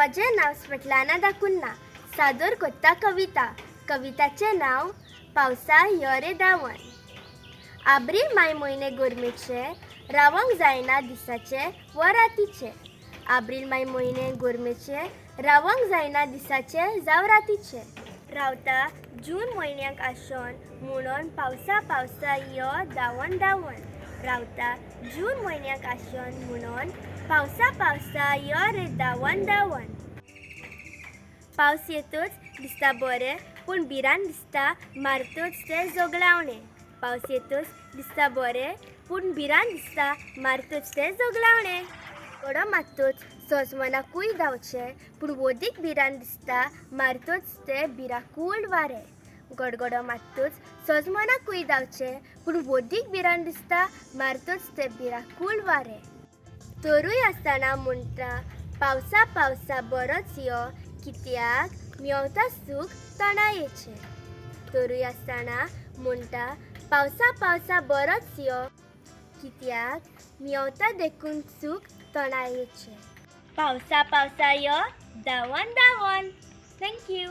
माझे नाव स्वेटलाना दा कुन्हा. सादर कोत्ता कविता. कविताचे नाव पावसा यो रे धांवन. आब्रील माय म्हयने गरमेचे, रावंक जायना दिसाचे व रातीचे. आब्रील माय म्हयने गरमेचे, रावंक जायना दिसाचे जावं रातीचे. रावता जून म्हयन्याक आसोन म्हणून पावसा पावसा यो धांवन धांवन. रावता जून म्हयन्याक आसोन म्हणून पावसा पावसा यो रे धांवन धांवन. पावस येतूच दिसता बरें पूण भिरान दिसता मारतूच ते जोगलावणे. पावस येतूच दिसता बरें पूण भिरान दिसता मारतूच ते जोगलावणे. गडो मारतूच सजमनाकूय धांवचे पूण वोदीक भिरान दिसता मारतूच ते भिराकूळ वारे. गडगडो मारतूच सजमनाकूय धांवचे पूण वोदीक भिरान दिसता मारतूच ते भिराकूळ वारे. तरूय आसतना म्हणटा पावसा पावसा बरोच यो कित्याक मेवता सूख तोंडायेचे. तरूय आसतना म्हणटा पावसा पावसा बरोच यो कित्याक मेवता देखून सूख तोंडायेचे. पावसा पावसा यो धांवन धांवन. थँक्यू.